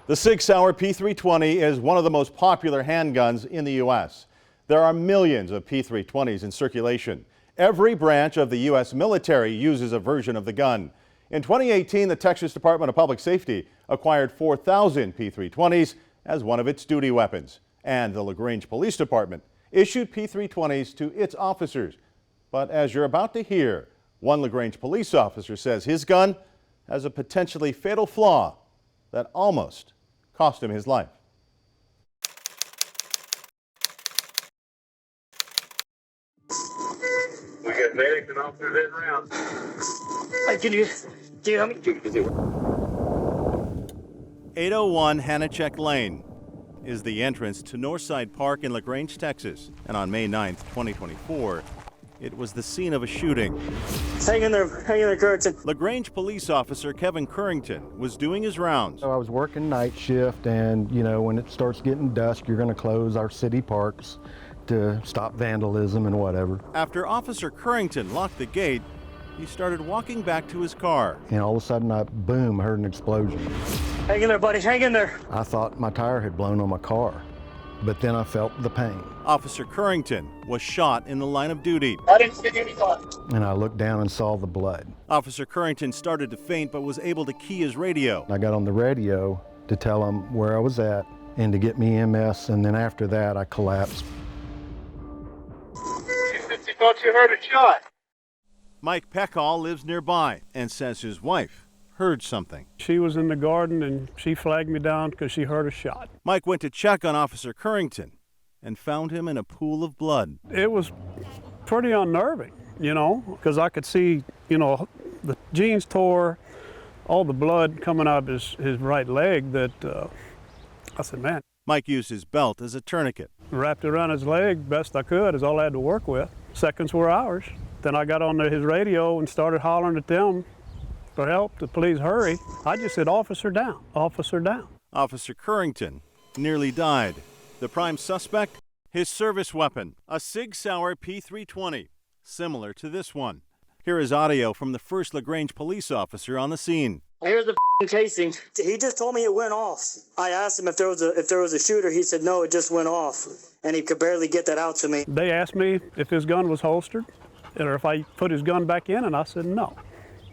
The SIG Sauer P320 is one of the most popular handguns in the U.S. There are millions of P320s in circulation. Every branch of the U.S. military uses a version of the gun. In 2018, the Texas Department of Public Safety acquired 4,000 P320s as one of its duty weapons. And the Grange Police Department issued P320s to its officers. But as you're about to hear, one Grange police officer says his gun has a potentially fatal flaw that almost cost him his life. We got medics and officers in round. Can you help me? 801 Hanachek Lane is the entrance to Northside Park in Grange, Texas. And on May 9th, 2024, it was the scene of a shooting. Hang in there, Currington. Grange police officer Kevin Currington was doing his rounds. I was working night shift, and when it starts getting dusk, you're going to close our city parks to stop vandalism and whatever. After Officer Currington locked the gate, he started walking back to his car. And all of a sudden, boom, heard an explosion. Hang in there, buddy, hang in there. I thought my tire had blown on my car, but then I felt the pain. Officer Currington was shot in the line of duty. I didn't see any thought. And I looked down and saw the blood. Officer Currington started to faint but was able to key his radio. I got on the radio to tell them where I was at and to get me EMS, and then after that, I collapsed. She thought you heard a shot. Mike Peckall lives nearby and says his wife heard something. She was in the garden and she flagged me down because she heard a shot. Mike went to check on Officer Currington and found him in a pool of blood. It was pretty unnerving, because I could see, the jeans tore, all the blood coming out of his right leg that I said, man. Mike used his belt as a tourniquet. Wrapped it around his leg best I could, is all I had to work with. Seconds were hours. Then I got on his radio and started hollering at them for help, to please hurry. I just said, officer down, officer down. Officer Currington nearly died. The prime suspect, his service weapon, a SIG Sauer P320, similar to this one. Here is audio from the first Grange police officer on the scene. Here's the casing. He just told me it went off. I asked him if there was a shooter. He said no, it just went off, and he could barely get that out to me. They asked me if his gun was holstered, or if I put his gun back in, and I said no.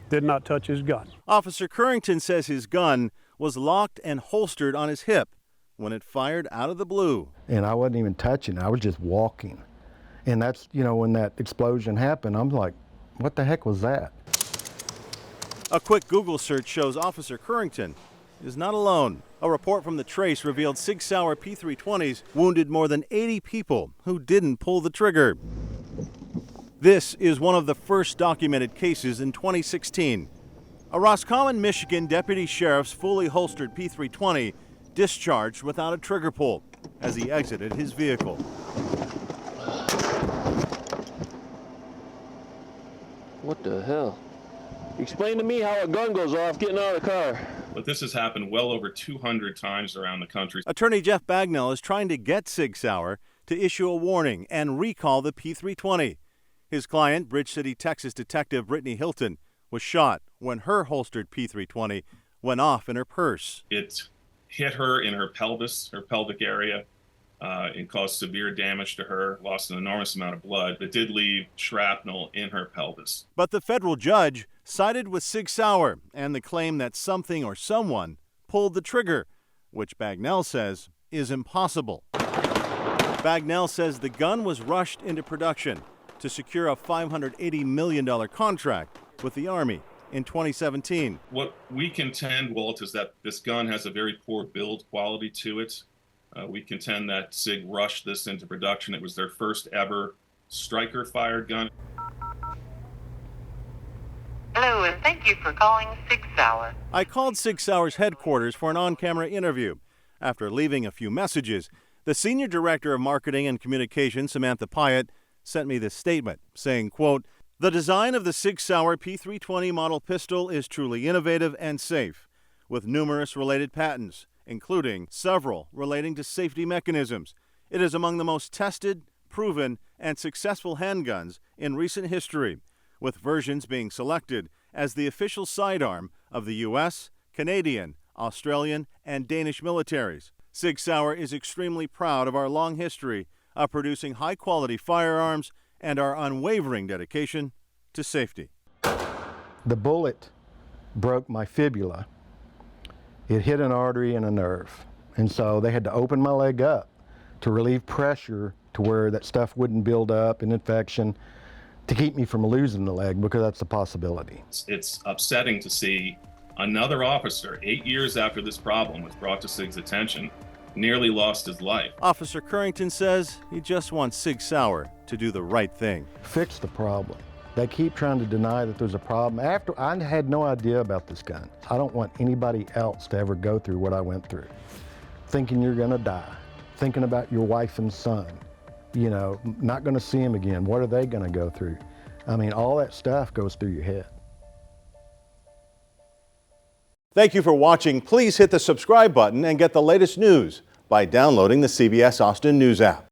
Did not touch his gun. Officer Currington says his gun was locked and holstered on his hip when it fired out of the blue. And I wasn't even touching, I was just walking. And that's, when that explosion happened, I'm like, what the heck was that? A quick Google search shows Officer Currington is not alone. A report from the Trace revealed SIG Sauer P320s wounded more than 80 people who didn't pull the trigger. This is one of the first documented cases in 2016. A Roscommon, Michigan deputy sheriff's fully holstered P320 discharged without a trigger pull as he exited his vehicle. What the hell? Explain to me how a gun goes off getting out of the car. But this has happened well over 200 times around the country. Attorney Jeff Bagnell is trying to get SIG Sauer to issue a warning and recall the P320. His client, Bridge City, Texas detective Brittany Hilton, was shot when her holstered P320 went off in her purse. It hit her in her pelvis, her pelvic area, and caused severe damage to her, lost an enormous amount of blood. It did leave shrapnel in her pelvis. But the federal judge sided with SIG Sauer and the claim that something or someone pulled the trigger, which Bagnell says is impossible. Bagnell says the gun was rushed into production to secure a $580 million contract with the Army in 2017. What we contend, Walt, is that this gun has a very poor build quality to it. We contend that SIG rushed this into production. It was their first ever striker-fired gun. Hello, and thank you for calling SIG Sauer. I called SIG Sauer's headquarters for an on-camera interview. After leaving a few messages, the Senior Director of Marketing and Communications, Samantha Pyatt, sent me this statement saying, quote, "The design of the SIG Sauer P320 model pistol is truly innovative and safe, with numerous related patents, including several relating to safety mechanisms. It is among the most tested, proven, and successful handguns in recent history, with versions being selected as the official sidearm of the U.S., Canadian, Australian, and Danish militaries. SIG Sauer is extremely proud of our long history of producing high-quality firearms and our unwavering dedication to safety. The bullet broke my fibula. It hit an artery and a nerve. And so they had to open my leg up to relieve pressure to where that stuff wouldn't build up, an infection, to keep me from losing the leg, because that's a possibility. It's upsetting to see another officer, 8 years after this problem was brought to SIG's attention, nearly lost his life. Officer Currington says he just wants SIG Sauer to do the right thing. Fix the problem. They keep trying to deny that there's a problem. After I had no idea about this gun. I don't want anybody else to ever go through what I went through. Thinking you're gonna die, thinking about your wife and son, you know, not gonna see them again. What are they gonna go through? I mean, all that stuff goes through your head. Thank you for watching. Please hit the subscribe button and get the latest news by downloading the CBS Austin News app.